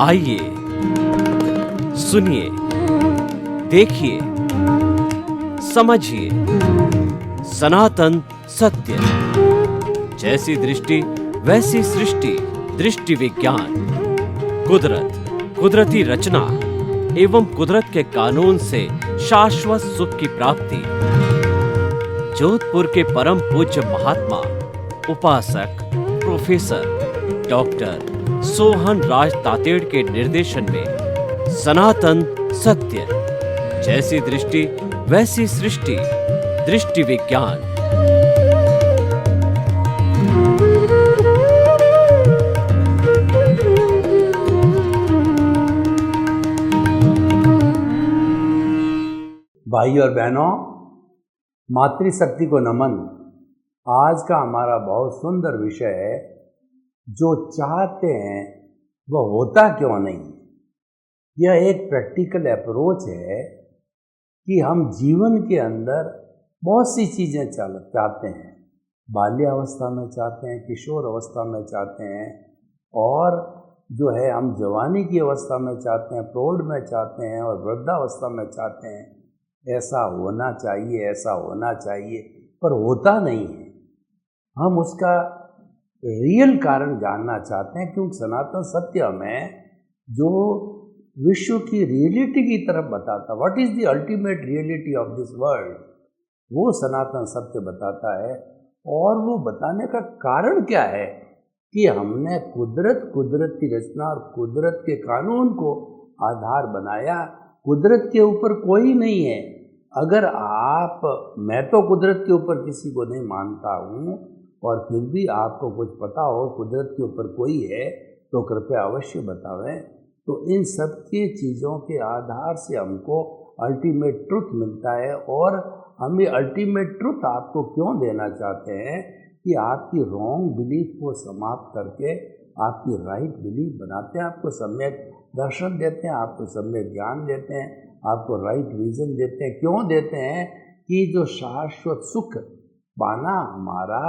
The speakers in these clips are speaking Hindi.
आइए, सुनिए, देखिए, समझिए सनातन सत्य। जैसी दृष्टि वैसी सृष्टि, दृष्टि विज्ञान। कुदरत, कुदरती रचना एवं कुदरत के कानून से शाश्वत सुख की प्राप्ति। जोधपुर के परम पूज्य महात्मा उपासक प्रोफेसर डॉक्टर सोहन राज तातेड़ के निर्देशन में सनातन सत्य। जैसी दृष्टि वैसी सृष्टि, दृष्टि विज्ञान। भाई और बहनों, मातृशक्ति को नमन। आज का हमारा बहुत सुंदर विषय है, जो चाहते हैं वह होता क्यों नहीं। यह एक प्रैक्टिकल अप्रोच है कि हम जीवन के अंदर बहुत सी चीज़ें चाहते हैं। बाल्यावस्था में चाहते हैं, किशोर अवस्था में चाहते हैं, और जो है हम जवानी की अवस्था में चाहते हैं, प्रौढ़ में चाहते हैं, और वृद्धावस्था में चाहते हैं। ऐसा होना चाहिए, ऐसा होना चाहिए, पर होता नहीं है। हम उसका रियल कारण जानना चाहते हैं, क्योंकि सनातन सत्य हमें जो विश्व की रियलिटी की तरफ बताता, what is the ultimate reality of this world, वो सनातन सत्य बताता है। और वो बताने का कारण क्या है कि हमने कुदरत की रचना और कुदरत के कानून को आधार बनाया। कुदरत के ऊपर कोई नहीं है। अगर मैं तो कुदरत के ऊपर किसी को नहीं मानता हूँ, और फिर भी आपको कुछ पता हो कुदरत के ऊपर कोई है तो कृपया अवश्य बतावें। तो इन सब की चीज़ों के आधार से हमको अल्टीमेट ट्रुथ मिलता है, और हम ये अल्टीमेट ट्रुथ आपको क्यों देना चाहते हैं कि आपकी रॉन्ग बिलीफ को समाप्त करके आपकी राइट बिलीफ बनाते हैं, आपको सम्यक दर्शन देते हैं, आपको सम्यक ज्ञान देते हैं, आपको राइट विजन देते हैं। क्यों देते हैं कि जो शाश्वत सुख पाना हमारा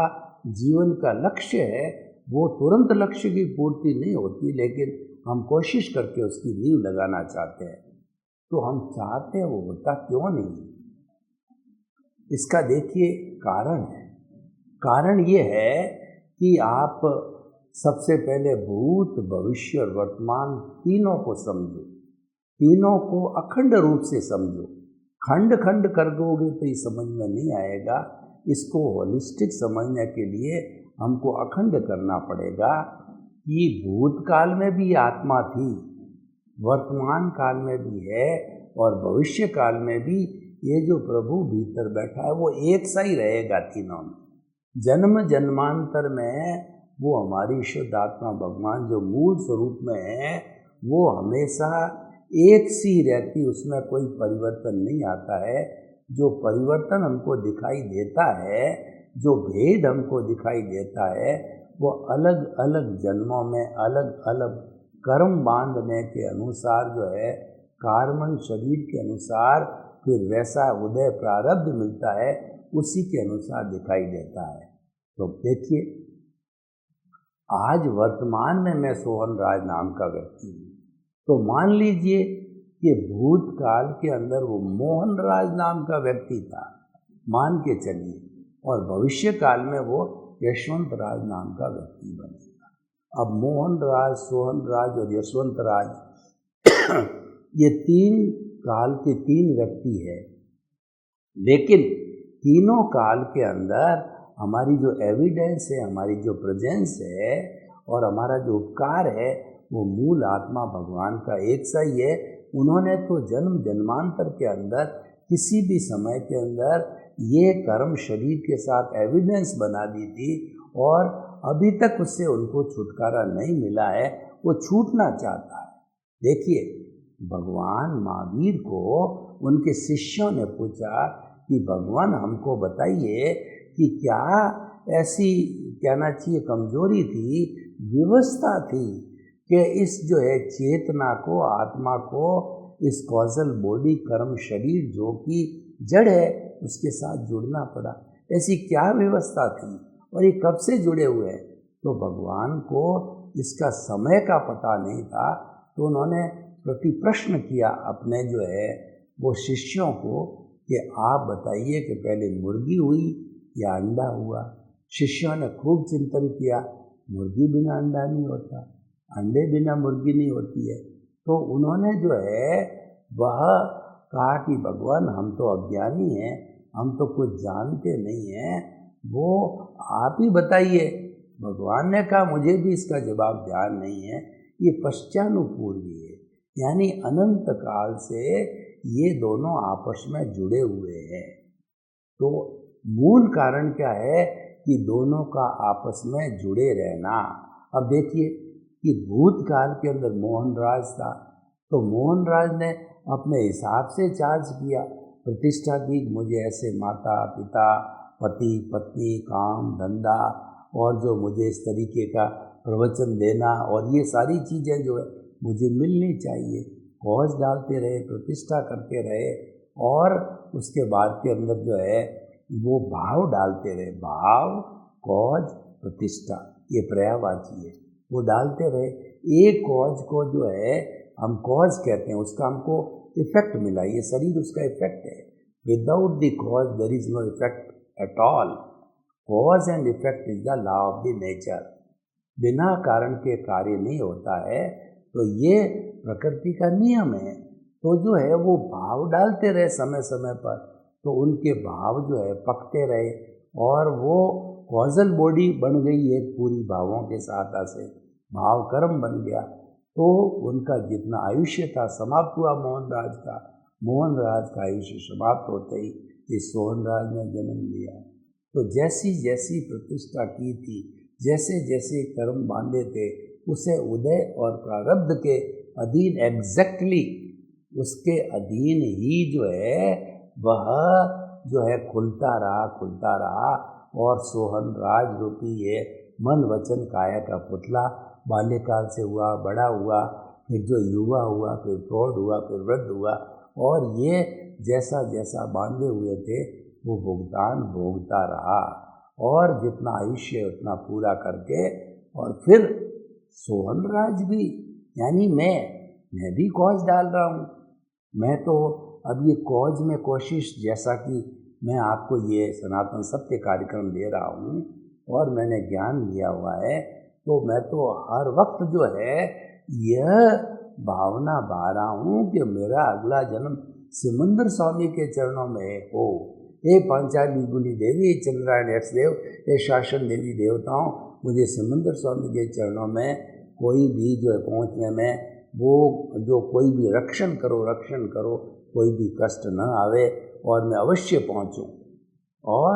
जीवन का लक्ष्य है, वो तुरंत लक्ष्य की पूर्ति नहीं होती, लेकिन हम कोशिश करके उसकी नींव लगाना चाहते हैं। तो हम चाहते हैं, वो होता क्यों नहीं। इसका देखिए कारण है। कारण ये है कि आप सबसे पहले भूत, भविष्य और वर्तमान तीनों को समझो, तीनों को अखंड रूप से समझो। खंड खंड कर दोगे तो ये समझ में नहीं आएगा। इसको होलिस्टिक समझने के लिए हमको अखंड करना पड़ेगा कि भूतकाल में भी आत्मा थी, वर्तमान काल में भी है, और भविष्य काल में भी ये जो प्रभु भीतर बैठा है वो एक सा ही रहेगा तीनों में। जन्म जन्मांतर में वो हमारी शुद्ध आत्मा भगवान जो मूल स्वरूप में है, वो हमेशा एक सी रहती, उसमें कोई परिवर्तन नहीं आता है। जो परिवर्तन हमको दिखाई देता है, जो भेद हमको दिखाई देता है, वो अलग अलग जन्मों में अलग अलग कर्म बांधने के अनुसार जो है, कार्मन शरीर के अनुसार फिर वैसा उदय प्रारब्ध मिलता है, उसी के अनुसार दिखाई देता है। तो देखिए, आज वर्तमान में मैं सोहन राज नाम का व्यक्ति हूँ, तो मान लीजिए कि भूतकाल के अंदर वो मोहन राज नाम का व्यक्ति था, मान के चलिए, और भविष्य काल में वो यशवंत राज नाम का व्यक्ति बनेगा। अब मोहन राज, सोहन राज और यशवंत राज ये तीन काल के तीन व्यक्ति है, लेकिन तीनों काल के अंदर हमारी जो एविडेंस है, हमारी जो प्रेजेंस है, और हमारा जो उपकार है, वो मूल आत्मा भगवान का एक सा ही है। उन्होंने तो जन्म जन्मांतर के अंदर किसी भी समय के अंदर ये कर्म शरीर के साथ एविडेंस बना दी थी, और अभी तक उससे उनको छुटकारा नहीं मिला है, वो छूटना चाहता है। देखिए, भगवान महावीर को उनके शिष्यों ने पूछा कि भगवान हमको बताइए कि क्या ऐसी कहना चाहिए कमजोरी थी, व्यवस्था थी कि इस जो है चेतना को, आत्मा को इस कॉजल बॉडी कर्म शरीर जो कि जड़ है उसके साथ जुड़ना पड़ा। ऐसी क्या व्यवस्था थी और ये कब से जुड़े हुए हैं? तो भगवान को इसका समय का पता नहीं था, तो उन्होंने प्रति प्रश्न किया अपने जो है वो शिष्यों को कि आप बताइए कि पहले मुर्गी हुई या अंडा हुआ। शिष्यों ने खूब चिंतन किया, मुर्गी बिना अंडा नहीं होता, अंडे बिना मुर्गी नहीं होती है। तो उन्होंने जो है वह कहा कि भगवान हम तो अज्ञानी हैं, हम तो कुछ जानते नहीं हैं, वो आप ही बताइए। भगवान ने कहा मुझे भी इसका जवाब ध्यान नहीं है, ये पश्चानुपूर्वी है, यानी अनंत काल से ये दोनों आपस में जुड़े हुए हैं। तो मूल कारण क्या है कि दोनों का आपस में जुड़े रहना। अब देखिए कि भूतकाल के अंदर मोहनराज था, तो मोहनराज ने अपने हिसाब से चार्ज किया, प्रतिष्ठा की, मुझे ऐसे माता पिता पति पत्नी काम धंधा और जो मुझे इस तरीके का प्रवचन देना और ये सारी चीज़ें जो है मुझे मिलनी चाहिए। कॉज डालते रहे, प्रतिष्ठा करते रहे और उसके बाद के अंदर जो है वो भाव डालते रहे, भाव कॉज प्रतिष्ठा ये पर्यायवाची है, वो डालते रहे। एक कॉज को जो है हम कॉज कहते हैं, उसका हमको इफेक्ट मिला, ये शरीर उसका इफेक्ट है। Without the cause there is no effect at all. Cause and effect is the law of the nature. बिना कारण के कार्य नहीं होता है, तो ये प्रकृति का नियम है। तो जो है वो भाव डालते रहे समय समय पर, तो उनके भाव जो है पकते रहे और वो कॉजल बॉडी बन गई एक पूरी भावों के सहायता से, भाव कर्म बन गया। तो उनका जितना आयुष्य था समाप्त हुआ मोहनराज का। मोहनराज का आयुष्य समाप्त होते ही इस सोहनराज ने जन्म लिया। तो जैसी जैसी प्रतिष्ठा की थी, जैसे जैसे कर्म बांधे थे, उसे उदय और प्रारब्ध के अधीन एग्जैक्टली उसके अधीन ही जो है वह जो है खुलता रहा और सोहन राज रूपी ये मन वचन काया का पुतला बाल्यकाल से हुआ, बड़ा हुआ, फिर जो युवा हुआ, फिर प्रौढ़ हुआ, फिर वृद्ध हुआ, और ये जैसा जैसा बांधे हुए थे वो भुगतान भोगता रहा और जितना आयुष्य उतना पूरा करके, और फिर सोहन राज भी, यानी मैं भी कॉज डाल रहा हूँ। मैं तो अब ये कॉज में कोशिश, जैसा कि मैं आपको ये सनातन सत्य कार्यक्रम दे रहा हूँ और मैंने ज्ञान लिया हुआ है, तो मैं तो हर वक्त जो है यह भावना बहा रहा हूँ कि मेरा अगला जन्म सिमंदर स्वामी के चरणों में हो। हे पांचाली गुली देवी, चंद्रायण यक्षदेव, हे शासन देवी देवताओं, मुझे सिमंदर स्वामी के चरणों में कोई भी जो है पहुँचने में वो जो कोई भी रक्षण करो, कोई भी कष्ट न आवे और मैं अवश्य पहुँचूँ। और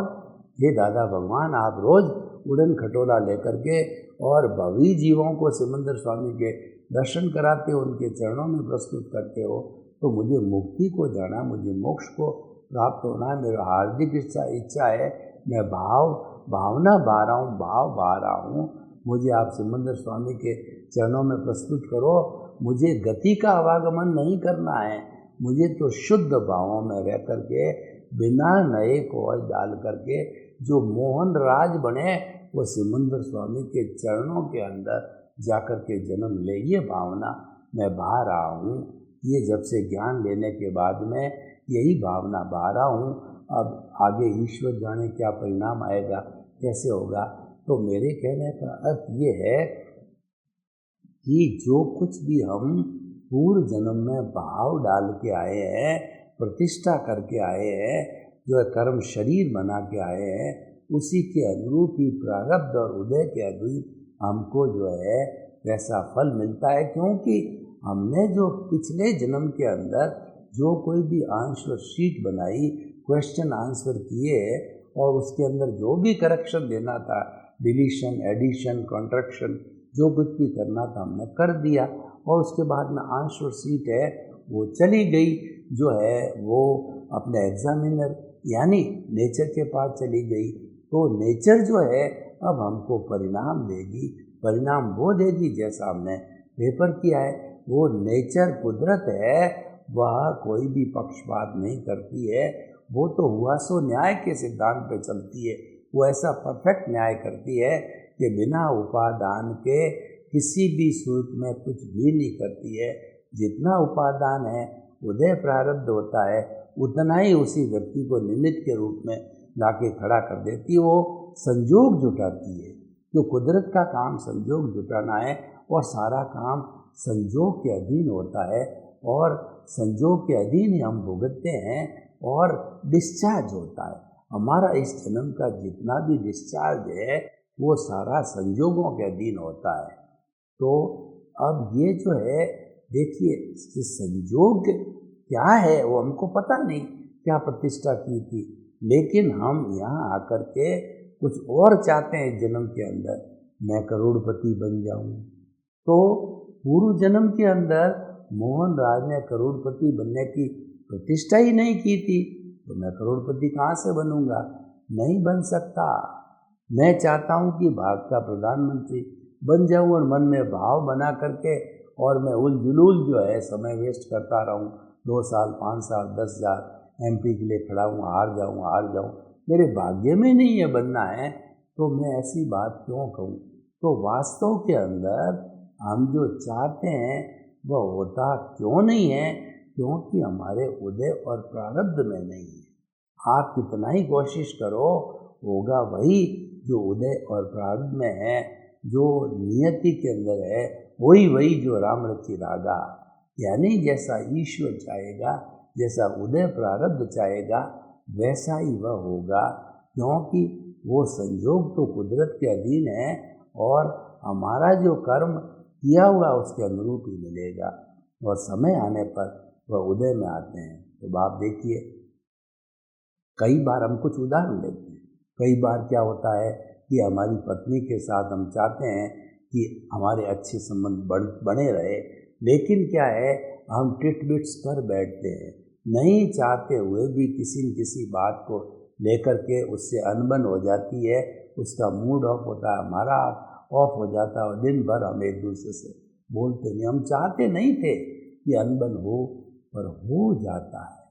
हे दादा भगवान, आप रोज़ उड़न खटोला लेकर के और भवी जीवों को सिमंदर स्वामी के दर्शन कराते हो, उनके चरणों में प्रस्तुत करते हो, तो मुझे मुक्ति को जाना, मुझे मोक्ष को प्राप्त होना है, मेरा हार्दिक इच्छा है। मैं भावना बहा रहा हूँ, मुझे आप सिमंदर स्वामी के चरणों में प्रस्तुत करो। मुझे गति का आवागमन नहीं करना है, मुझे तो शुद्ध भावों में रह करके बिना नए कॉज डाल करके जो मोहन राज बने वो सिमंदर स्वामी के चरणों के अंदर जाकर के जन्म ले, ये भावना मैं बहा रहा हूँ। ये जब से ज्ञान लेने के बाद में यही भावना बहा रहा हूँ। अब आगे ईश्वर जाने क्या परिणाम आएगा, कैसे होगा। तो मेरे कहने का अर्थ ये है कि जो कुछ भी हम पूर्व जन्म में भाव डाल के आए हैं, प्रतिष्ठा करके आए हैं, जो है कर्म शरीर बना के आए हैं, उसी के अनुरूप ही प्रारब्ध और उदय के अनुरूप हमको जो है वैसा फल मिलता है। क्योंकि हमने जो पिछले जन्म के अंदर जो कोई भी आंसर शीट बनाई, क्वेश्चन आंसर किए और उसके अंदर जो भी करेक्शन देना था, डिलीशन, एडिशन, कॉन्ट्रैक्शन, जो कुछ भी करना था हमने कर दिया, और उसके बाद में आंसर शीट है वो चली गई, जो है वो अपने एग्जामिनर यानी नेचर के पास चली गई। तो नेचर जो है अब हमको परिणाम देगी, परिणाम वो देगी जैसा हमने पेपर किया है। वो नेचर कुदरत है वह कोई भी पक्षपात नहीं करती है, वो तो हुआ सो न्याय के सिद्धांत पे चलती है। वो ऐसा परफेक्ट न्याय करती है कि बिना उपादान के किसी भी सूरत में कुछ भी नहीं करती है। जितना उपादान है उदय प्रारब्ध होता है, उतना ही उसी व्यक्ति को निमित्त के रूप में लाके खड़ा कर देती है। वो संजोग जुटाती है। जो कुदरत का काम संजोग जुटाना है, और सारा काम संजोग के अधीन होता है, और संजोग के अधीन ही हम भुगतते हैं और डिस्चार्ज होता है। हमारा इस जन्म का जितना भी डिस्चार्ज है वो सारा संजोगों के अधीन होता है। तो अब ये जो है, देखिए संजोग क्या है वो हमको पता नहीं, क्या प्रतिष्ठा की थी, लेकिन हम यहाँ आकर के कुछ और चाहते हैं जन्म के अंदर। मैं करोड़पति बन जाऊँ। तो पूर्व जन्म के अंदर मोहन राज ने करोड़पति बनने की प्रतिष्ठा ही नहीं की थी, तो मैं करोड़पति कहाँ से बनूंगा? नहीं बन सकता। मैं चाहता हूँ कि भारत का प्रधानमंत्री बन जाऊँ और मन में भाव बना करके, और मैं उलझुलूल जो है समय वेस्ट करता रहूँ, 2 साल 5 साल 10,000 MP के लिए खड़ा हूँ, हार जाऊँ, मेरे भाग्य में नहीं है बनना है, तो मैं ऐसी बात क्यों कहूँ? तो वास्तव के अंदर हम जो चाहते हैं वह होता क्यों नहीं है? क्योंकि हमारे उदय और प्रारब्ध में नहीं है। आप कितना ही कोशिश करो, होगा वही जो उदय और प्रारब्ध में है, जो नियति के अंदर है, वही जो राम रचि रागा। यानी जैसा ईश्वर चाहेगा, जैसा उदय प्रारब्ध चाहेगा, वैसा ही वह होगा। क्योंकि वो संयोग तो कुदरत के अधीन है, और हमारा जो कर्म किया हुआ उसके अनुरूप ही मिलेगा, और समय आने पर वह उदय में आते हैं। तो आप देखिए, कई बार हम कुछ उदाहरण लेते हैं। कई बार क्या होता है कि हमारी पत्नी के साथ हम चाहते हैं कि हमारे अच्छे संबंध बने रहे, लेकिन क्या है, हम टिटबिट्स कर बैठते हैं, नहीं चाहते हुए भी किसी न किसी बात को लेकर के उससे अनबन हो जाती है, उसका मूड ऑफ होता है, हमारा ऑफ हो जाता है, और दिन भर हम एक दूसरे से बोलते नहीं। हम चाहते नहीं थे कि अनबन हो, पर हो जाता है।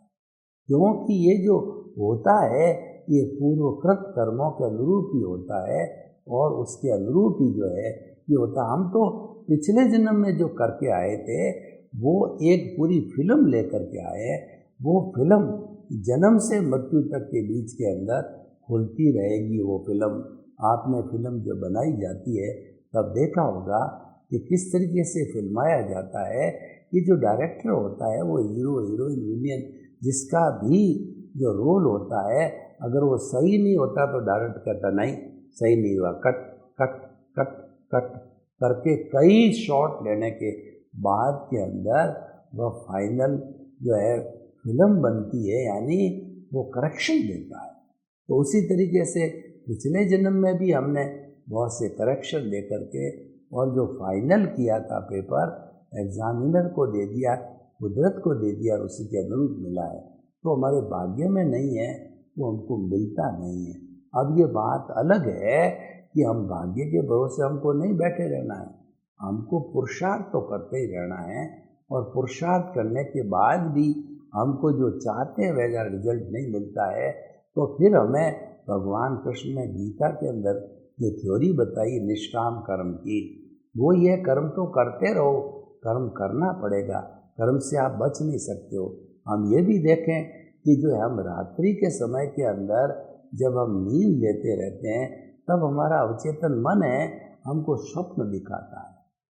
क्योंकि ये जो होता है ये पूर्वकृत कर्मों के अनुरूप ही होता है, और उसके अनुरूप ही जो है ये होता। हम तो पिछले जन्म में जो करके आए थे वो एक पूरी फिल्म लेकर के आए। वो फिल्म जन्म से मृत्यु तक के बीच के अंदर खुलती रहेगी। वो फिल्म, आपने फिल्म जब बनाई जाती है तब देखा होगा कि किस तरीके से फिल्माया जाता है कि जो डायरेक्टर होता है वो हीरो हीरोइन विलियन जिसका भी जो रोल होता है, अगर वो सही नहीं होता तो डायरेक्टर कहता नहीं सही नहीं हुआ, कट कट कट कट करके कई शॉट लेने के बाद के अंदर वह फाइनल जो है फिल्म बनती है, यानी वो करेक्शन देता है। तो उसी तरीके से पिछले जन्म में भी हमने बहुत से करेक्शन दे करके और जो फाइनल किया था पेपर एग्जामिनर को दे दिया, कुदरत को दे दिया, और उसी के अनुरूप मिला है। तो हमारे भाग्य में नहीं है, वो हमको मिलता नहीं है। अब ये बात अलग है कि हम भाग्य के भरोसे हमको नहीं बैठे रहना है, हमको पुरुषार्थ तो करते ही रहना है, और पुरुषार्थ करने के बाद भी हमको जो चाहते हैं वैसा रिजल्ट नहीं मिलता है, तो फिर हमें भगवान कृष्ण ने गीता के अंदर जो थ्योरी बताई निष्काम कर्म की, वो ये कर्म तो करते रहो, कर्म करना पड़ेगा, कर्म से आप बच नहीं सकते हो। हम ये भी देखें कि जो हम रात्रि के समय के अंदर जब हम नींद लेते रहते हैं तब हमारा अवचेतन मन है हमको स्वप्न दिखाता है,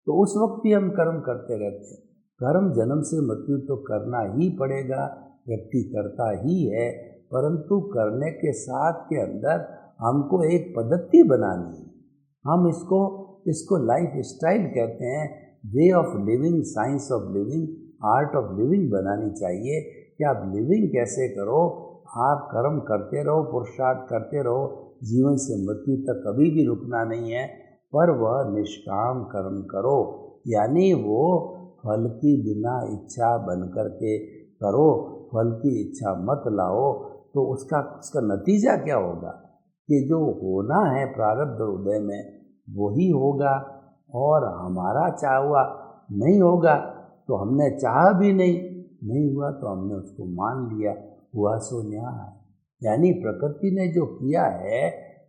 तो उस वक्त भी हम कर्म करते रहते हैं। कर्म जन्म से मृत्यु तो करना ही पड़ेगा, व्यक्ति करता ही है, परंतु करने के साथ के अंदर हमको एक पद्धति बनानी है। हम इसको लाइफ स्टाइल कहते हैं, way of living, science of living, art of living बनानी चाहिए कि आप लिविंग कैसे करो। आप कर्म करते रहो, पुरुषार्थ करते रहो, जीवन से मृत्यु तक कभी भी रुकना नहीं है, पर वह निष्काम कर्म करो, यानी वो फल की बिना इच्छा बन करके करो, फल की इच्छा मत लाओ। तो उसका नतीजा क्या होगा कि जो होना है प्रारब्ध उदय में वही होगा, और हमारा चाहा हुआ नहीं होगा, तो हमने चाहा भी नहीं, नहीं हुआ तो हमने उसको मान लिया, हुआ सो न्याय। यानी प्रकृति ने जो किया है,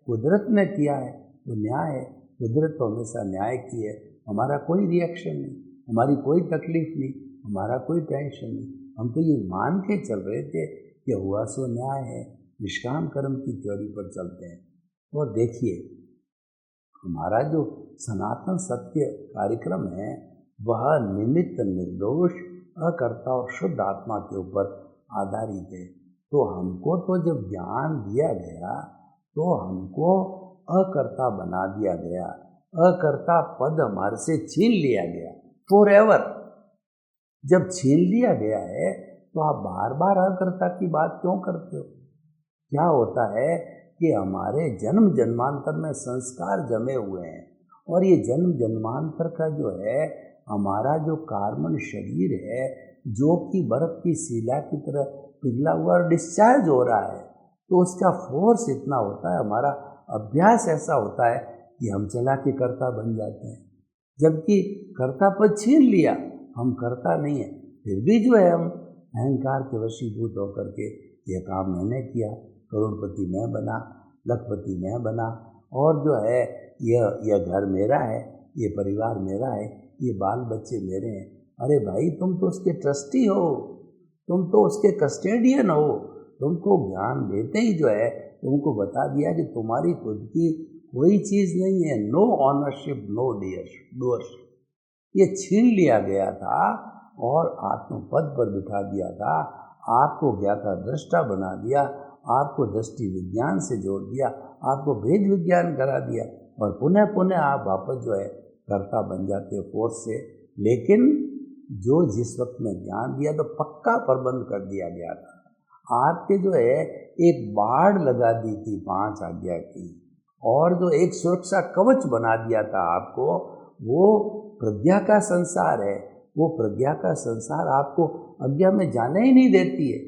कुदरत ने किया है, वो न्याय है। कुदरत तो हमेशा न्याय की है। हमारा कोई रिएक्शन नहीं, हमारी कोई तकलीफ नहीं, हमारा कोई टेंशन नहीं। हम तो ये मान के चल रहे थे कि हुआ सो न्याय है, निष्काम कर्म की थ्योरी पर चलते हैं। और देखिए, हमारा जो सनातन सत्य कार्यक्रम है वह निमित्त निर्दोष अकर्ता और शुद्ध आत्मा के ऊपर आधारित है। तो हमको तो जब ज्ञान दिया गया तो हमको अकर्ता बना दिया गया, अकर्ता पद हमारे से छीन लिया गया फॉर एवर। जब छीन लिया गया है तो आप बार बार अकर्ता की बात क्यों करते हो? क्या होता है कि हमारे जन्म जन्मांतर में संस्कार जमे हुए हैं, और ये जन्म जन्मांतर का जो है हमारा जो कार्बन शरीर है, जो कि बर्फ की शिला की तरह पिघला हुआ और डिस्चार्ज हो रहा है, तो उसका फोर्स इतना होता है, हमारा अभ्यास ऐसा होता है कि हम चला के कर्ता बन जाते हैं। जबकि कर्ता पद छीन लिया, हम कर्ता नहीं है, फिर भी जो है हम अहंकार के वशीभूत होकर के यह काम मैंने किया, करोड़पति मैं बना, लखपति मैं बना, और जो है यह घर मेरा है, ये परिवार मेरा है, ये बाल बच्चे मेरे हैं। अरे भाई, तुम तो उसके ट्रस्टी हो, तुम तो उसके कस्टेडियन हो। तुमको ज्ञान देते ही जो है तुमको बता दिया कि तुम्हारी खुद की कोई चीज़ नहीं है, नो ऑनरशिप नो डूअरशिप। ये छीन लिया गया था और आत्मपद पर बिठा दिया था, आपको ज्ञाता दृष्टा बना दिया, आपको दृष्टि विज्ञान से जोड़ दिया, आपको भेद विज्ञान करा दिया, और पुनः पुनः आप वापस जो है कर्ता बन जाते हो फोर्स से। लेकिन जो जिस वक्त में ज्ञान दिया तो पक्का प्रबंध कर दिया गया था। आपके जो है एक बाड़ लगा दी थी 5 आज्ञा की, और जो एक सुरक्षा कवच बना दिया था आपको, वो प्रज्ञा का संसार है। वो प्रज्ञा का संसार आपको अज्ञा में जाने ही नहीं देती है।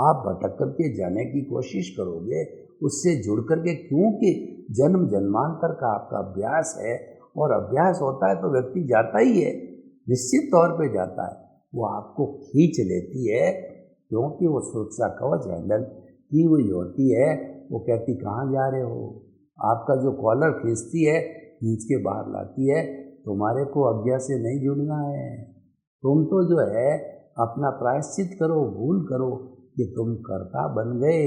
आप भटक करके जाने की कोशिश करोगे, उससे जुड़ करके, क्योंकि जन्म जन्मांतर का आपका अभ्यास है, और अभ्यास होता है तो व्यक्ति जाता ही है, निश्चित तौर पे जाता है। वो आपको खींच लेती है, क्योंकि वो सुरक्षा कवच हैंडल की हुई होती है। वो कहती कहाँ जा रहे हो, आपका जो कॉलर खींचती है, खींच के बाहर लाती है, तुम्हारे को अज्ञा से नहीं जुड़ना है। तुम तो जो है अपना प्रायश्चित करो, भूल करो कि तुम कर्ता बन गए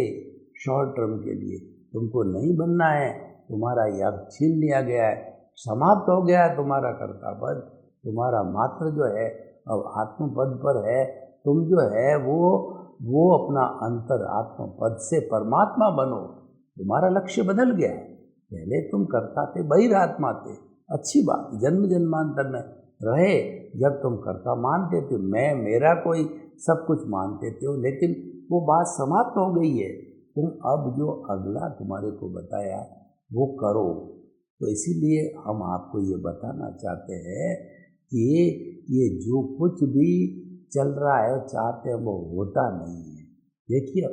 शॉर्ट टर्म के लिए, तुमको नहीं बनना है। तुम्हारा यज्ञ छीन लिया गया है, समाप्त हो गया है तुम्हारा कर्ता पद। तुम्हारा मात्र जो है अब आत्मपद पर है। तुम जो है वो अपना अंतर आत्मपद से परमात्मा बनो। तुम्हारा लक्ष्य बदल गया है। पहले तुम कर्ता थे, बहिरात्मा थे, अच्छी बात, जन्म जन्मांतर में रहे जब तुम कर्ता मानते थे, मैं मेरा कोई सब कुछ मानते थे, लेकिन वो बात समाप्त हो गई है। तुम अब जो अगला तुम्हारे को बताया वो करो। तो इसीलिए हम आपको ये बताना चाहते हैं कि ये जो कुछ भी चल रहा है चाहते हैं वो होता नहीं है। देखिए,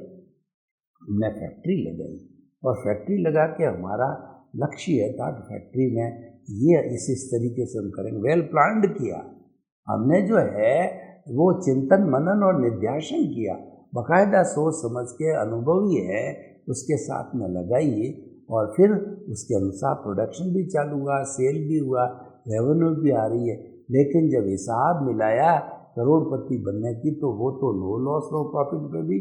मैं फैक्ट्री लगाई, और फैक्ट्री लगा के हमारा लक्ष्य है था कि फैक्ट्री में ये इस तरीके से हम करेंगे, वेल प्लान्ड किया हमने, जो है वो चिंतन मनन और निध्यासन किया, बाकायदा सोच समझ के, अनुभवी है उसके साथ में लगाई, और फिर उसके अनुसार प्रोडक्शन भी चालू हुआ, सेल भी हुआ, रेवेन्यू भी आ रही है। लेकिन जब हिसाब मिलाया करोड़पति बनने की, तो वो तो नो लॉस नो प्रॉफिट पे भी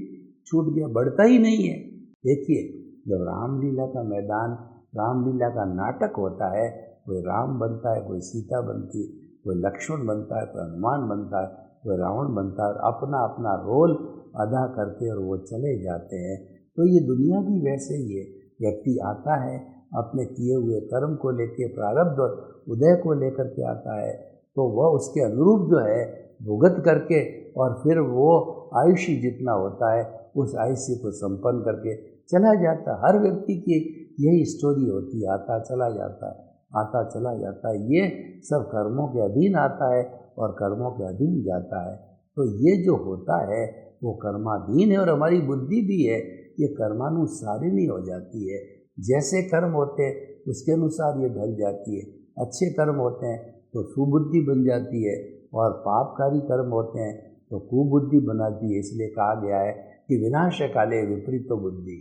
छूट गया, बढ़ता ही नहीं है। देखिए, जब रामलीला का मैदान, रामलीला का नाटक होता है, कोई राम बनता है, कोई सीता बनती है, कोई लक्ष्मण बनता है, कोई हनुमान बनता है, कोई रावण बनता है, अपना अपना रोल अदा करके और वो चले जाते हैं। तो ये दुनिया भी वैसे ही है। व्यक्ति आता है अपने किए हुए कर्म को लेके, प्रारब्ध और उदय को लेकर के आता है, तो वह उसके अनुरूप जो है भुगत करके, और फिर वो आयुष्य जितना होता है उस आयुष्य को संपन्न करके चला जाता है। हर व्यक्ति की यही स्टोरी होती है, आता चला जाता है, आता चला जाता है। ये सब कर्मों के अधीन आता है और कर्मों के अधीन जाता है। तो ये जो होता है वो कर्माधीन है, और हमारी बुद्धि भी है ये कर्मानुसारिणी हो जाती है। जैसे कर्म होते हैं उसके अनुसार ये ढल जाती है। अच्छे कर्म होते हैं तो सुबुद्धि बन जाती है, और पापकारी कर्म होते हैं तो कुबुद्धि बनाती है। इसलिए कहा गया है कि विनाश काले विपरीतो बुद्धि।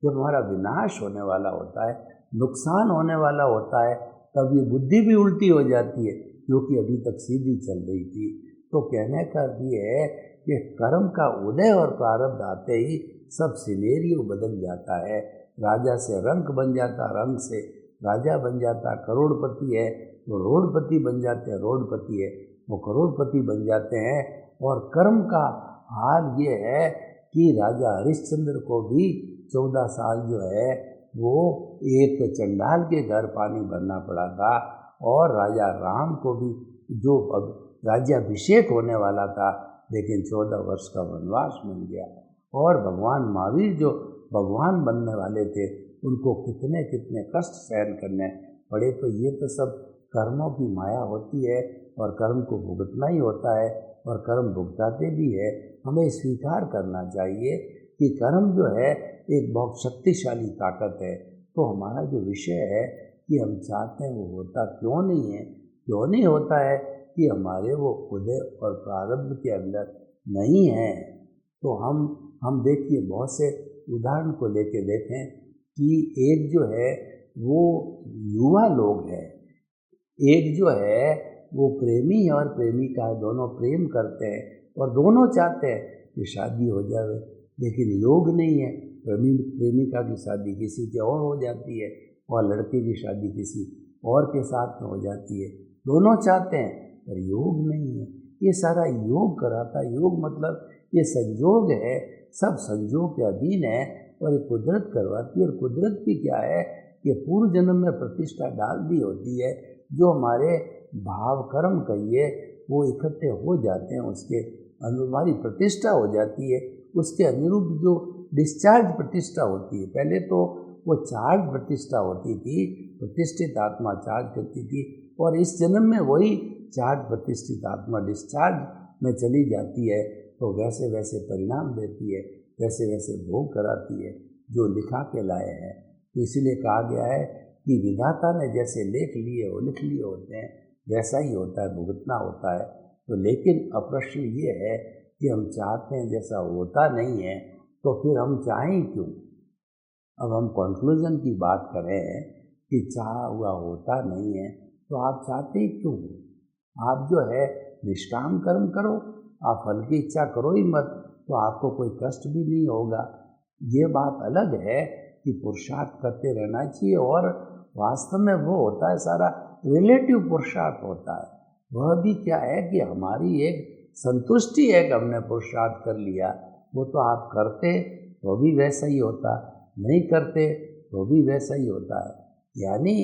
जब हमारा विनाश होने वाला होता है, नुकसान होने वाला होता है, तब ये बुद्धि भी उल्टी हो जाती है, जो कि अभी तक सीधी चल रही थी। तो कहने का ये है कि कर्म का उदय और प्रारब्ध आते ही सब सिनेरियो बदल जाता है। राजा से रंक बन जाता, रंक से राजा बन जाता, करोड़पति है वो रोडपति बन जाते हैं, रोडपति है वो करोड़पति बन जाते हैं। और कर्म का हाल ये है कि राजा हरिश्चंद्र को भी 14 साल जो है वो एक चंडाल के घर पानी भरना पड़ा था, और राजा राम को भी जो राज्याभिषेक होने वाला था, लेकिन 14 वर्ष का वनवास मिल गया। और भगवान महावीर जो भगवान बनने वाले थे, उनको कितने कितने कष्ट सहन करने पड़े। तो ये तो सब कर्मों की माया होती है, और कर्म को भुगतना ही होता है, और कर्म भुगताते भी है। हमें स्वीकार करना चाहिए कि कर्म जो है एक बहुत शक्तिशाली ताकत है। तो हमारा जो विषय है कि हम चाहते हैं वो होता क्यों नहीं है, क्यों नहीं होता है कि हमारे वो उदय और प्रारब्ध के अंदर नहीं है। तो हम देखिए, बहुत से उदाहरण को लेके देखें कि एक जो है वो युवा लोग हैं, एक जो है वो प्रेमी और प्रेमिका दोनों प्रेम करते हैं, और दोनों चाहते हैं कि शादी हो जाए, लेकिन योग नहीं है। प्रेमिका की शादी किसी के और हो जाती है, और लड़के की शादी किसी और के साथ में हो जाती है। दोनों चाहते हैं पर योग नहीं है। ये सारा योग कराता, योग मतलब ये संयोग है, सब संयोग के अधीन है, और ये कुदरत करवाती है। और कुदरत भी क्या है कि पूर्व जन्म में प्रतिष्ठा डाल दी होती है, जो हमारे भाव कर्म कहिए वो इकट्ठे हो जाते हैं, उसके हमारी प्रतिष्ठा हो जाती है। उसके अनुरूप जो डिस्चार्ज प्रतिष्ठा होती है, पहले तो वो चार्ज प्रतिष्ठा होती थी, प्रतिष्ठित आत्मा चार्ज करती थी, और इस जन्म में वही चार्ज प्रतिष्ठित आत्मा डिस्चार्ज में चली जाती है। तो वैसे वैसे परिणाम देती है, वैसे वैसे भोग कराती है जो लिखा के लाए हैं। तो इसीलिए कहा गया है कि विधाता ने जैसे लेख लिए वो लिख लिए होते हैं, वैसा ही होता है, भुगतना होता है। तो लेकिन प्रश्न ये है कि हम चाहते हैं जैसा होता नहीं है, तो फिर हम चाहें क्यों। अब हम कंक्लूजन की बात करें कि चाहा हुआ होता नहीं है, तो आप चाहते ही क्यों। आप जो है निष्काम कर्म करो, आप फल की इच्छा करो ही मत, तो आपको कोई कष्ट भी नहीं होगा। ये बात अलग है कि पुरुषार्थ करते रहना चाहिए, और वास्तव में वो होता है सारा रिलेटिव पुरुषार्थ होता है। वह भी क्या है कि हमारी एक संतुष्टि है कि हमने पुरुषार्थ कर लिया। वो तो आप करते तो भी वैसा ही होता, नहीं करते तो भी वैसा ही होता है। यानी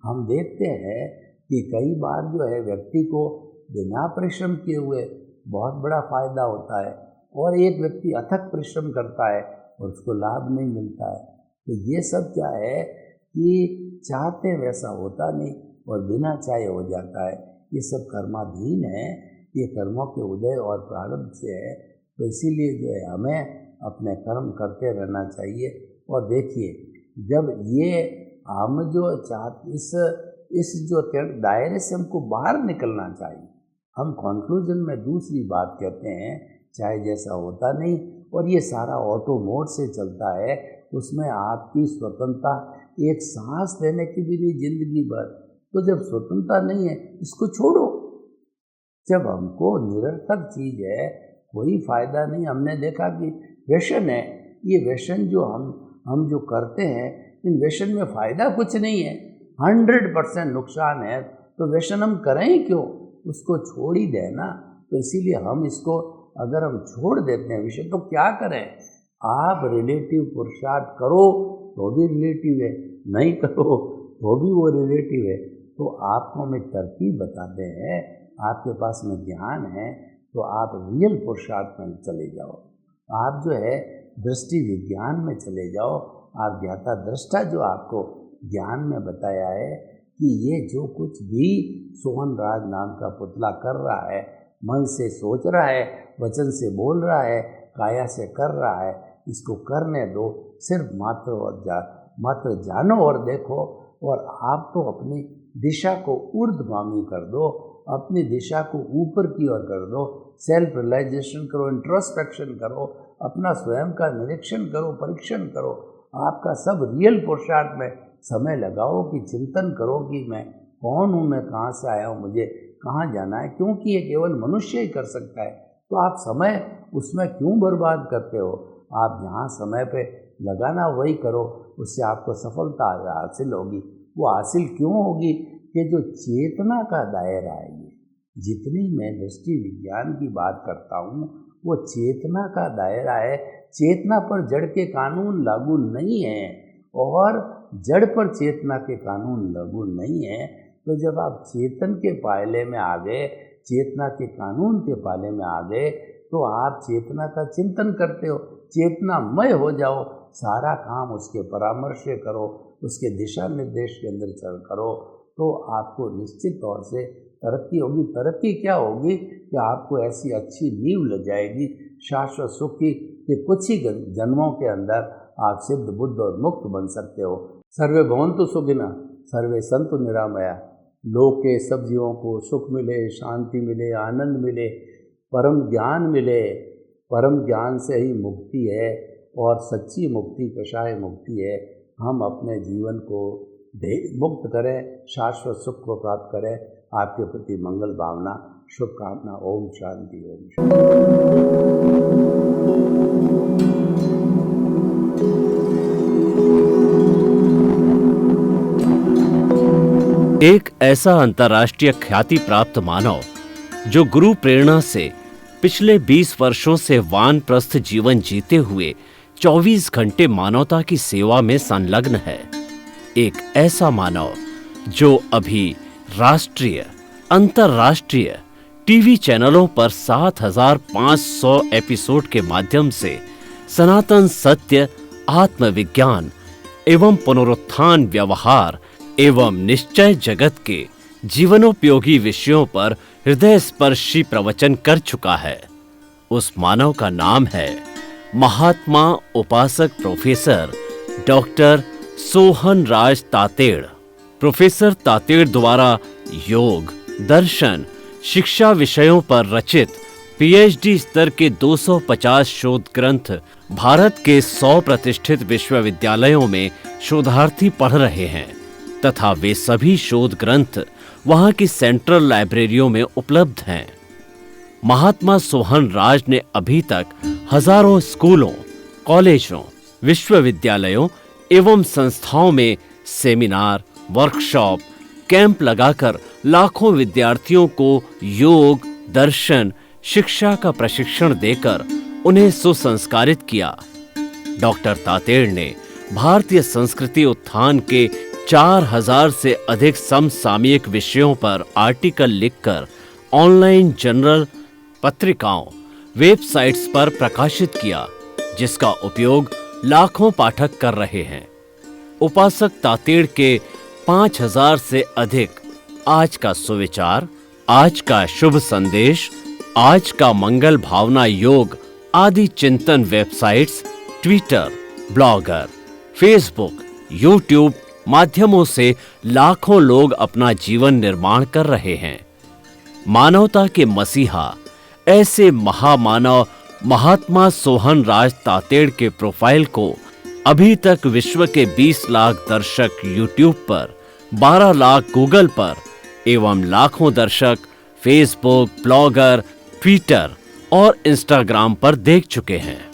हम देखते हैं कि कई बार जो है व्यक्ति को बिना परिश्रम किए हुए बहुत बड़ा फायदा होता है, और एक व्यक्ति अथक परिश्रम करता है और उसको लाभ नहीं मिलता है। तो ये सब क्या है कि चाहते वैसा होता नहीं, और बिना चाहे हो जाता है। ये सब कर्माधीन है, ये कर्मों के उदय और प्रारब्ध से है। तो इसीलिए जो है हमें अपने कर्म करते रहना चाहिए। और देखिए, जब ये हम जो इस जो दायरे से हमको बाहर निकलना चाहिए। हम कंक्लूजन में दूसरी बात कहते हैं, चाहे जैसा होता नहीं, और ये सारा ऑटो मोड से चलता है, उसमें आपकी स्वतंत्रता एक सांस लेने की भी नहीं जिंदगी भर। तो जब स्वतंत्रता नहीं है, इसको छोड़ो। जब हमको निरर्थक चीज़ है, कोई फायदा नहीं। हमने देखा कि व्यसन है, ये व्यसन जो हम जो करते हैं, इन व्यसन में फ़ायदा कुछ नहीं है, 100% नुकसान है। तो व्यसन हम करें ही क्यों, उसको छोड़ ही दें ना। तो इसीलिए हम इसको अगर हम छोड़ देते हैं विषय, तो क्या करें। आप रिलेटिव पुरुषार्थ करो तो भी रिलेटिव है, नहीं करो तो भी वो रिलेटिव है। तो आपको हम एक तरकीब बताते हैं, आपके पास में ज्ञान है, तो आप रियल पुरुषार्थ में चले जाओ। आप जो है दृष्टि विज्ञान में चले जाओ। आप ज्ञाता दृष्टा जो आपको ज्ञान में बताया है कि ये जो कुछ भी सोहन राज नाम का पुतला कर रहा है, मन से सोच रहा है, वचन से बोल रहा है, काया से कर रहा है, इसको करने दो। सिर्फ मात्र जानो और देखो, और आप तो अपनी दिशा को ऊर्ध्वगामी कर दो, अपनी दिशा को ऊपर की ओर कर दो। सेल्फ रियलाइजेशन करो, इंट्रोस्पेक्शन करो, अपना स्वयं का निरीक्षण करो, परीक्षण करो। आपका सब रियल पुरुषार्थ में समय लगाओ कि चिंतन करो कि मैं कौन हूँ, मैं कहाँ से आया हूँ, मुझे कहाँ जाना है, क्योंकि ये केवल मनुष्य ही कर सकता है। तो आप समय उसमें क्यों बर्बाद करते हो? आप जहाँ समय पे लगाना वही करो, उससे आपको सफलता हासिल होगी। वो हासिल क्यों होगी कि जो चेतना का दायरा है, ये जितनी मैं दृष्टि विज्ञान की बात करता हूँ वो चेतना का दायरा है। चेतना पर जड़ के कानून लागू नहीं है और जड़ पर चेतना के कानून लागू नहीं है। तो जब आप चेतन के पायले में आ गए, चेतना के कानून के पाले में आ गए, तो आप चेतना का चिंतन करते हो, चेतनामय हो जाओ, सारा काम उसके परामर्श से करो, उसके दिशा निर्देश के अंदर चल करो, तो आपको निश्चित तौर से तरक्की होगी। तरक्की क्या होगी कि आपको ऐसी अच्छी नींव लग जाएगी शाश्वत सुख की कि कुछ ही जन्मों के अंदर आप सिद्ध बुद्ध और मुक्त बन सकते हो। सर्वे भवन्तु सुखिनः, सर्वे सन्तु निरामया। लोक के सब जीवों को सुख मिले, शांति मिले, आनंद मिले, परम ज्ञान मिले। परम ज्ञान से ही मुक्ति है और सच्ची मुक्ति कषाय मुक्ति है। हम अपने जीवन को मुक्त करें, शाश्वत सुख को प्राप्त करें। आपके प्रति मंगल भावना, शुभकामना। ओम शांति, ओम शांति। एक ऐसा अंतर्राष्ट्रीय ख्याति प्राप्त मानव जो गुरु प्रेरणा से पिछले 20 वर्षों से वानप्रस्थ जीवन जीते हुए 24 घंटे मानवता की सेवा में संलग्न है। एक ऐसा मानव जो अभी राष्ट्रीय, अंतर्राष्ट्रीय टीवी चैनलों पर 7,500 एपिसोड के माध्यम से सनातन सत्य, आत्मविज्ञान एवं पुनरुत्थान, व्यवहार एवं निश्चय जगत के जीवनोपयोगी विषयों पर हृदय स्पर्शी प्रवचन कर चुका है। उस मानव का नाम है महात्मा उपासक प्रोफेसर डॉक्टर सोहन राज तातेड़। प्रोफेसर तातेड़ द्वारा योग, दर्शन, शिक्षा विषयों पर रचित पीएचडी स्तर के 250 शोध ग्रंथ भारत के 100 प्रतिष्ठित विश्वविद्यालयों में शोधार्थी पढ़ रहे हैं तथा वे सभी शोध ग्रंथ वहां की सेंट्रल लाइब्रेरियों में उपलब्ध हैं। महात्मा सोहन राज ने अभी तक हजारों स्कूलों, कॉलेजों, विश्वविद्यालयों एवं संस्थाओं में सेमिनार, वर्कशॉप, कैंप लगाकर लाखों विद्यार्थियों को योग, दर्शन, शिक्षा का प्रशिक्षण देकर उन्हें सुसंस्कारित किया। डॉक्टर तातेड़ ने भारतीय संस्कृति उत्थान के 4000 से अधिक समसामयिक विषयों पर आर्टिकल लिखकर ऑनलाइन जर्नल, पत्रिकाओं, वेबसाइट्स पर प्रकाशित किया, जिसका उपयोग लाखों पाठक कर रहे हैं। उपासक तातेड़ के 5000 से अधिक आज का सुविचार, आज का शुभ संदेश, आज का मंगल भावना योग आदि चिंतन websites, Twitter, blogger, Facebook, YouTube माध्यमों से लाखों लोग अपना जीवन निर्माण कर रहे हैं। मानवता के मसीहा ऐसे महामानव महात्मा सोहन राज तातेड़ के प्रोफाइल को अभी तक विश्व के 20 लाख दर्शक यूट्यूब पर, 12 लाख गूगल पर एवं लाखों दर्शक फेसबुक, ब्लॉगर, ट्विटर और इंस्टाग्राम पर देख चुके हैं।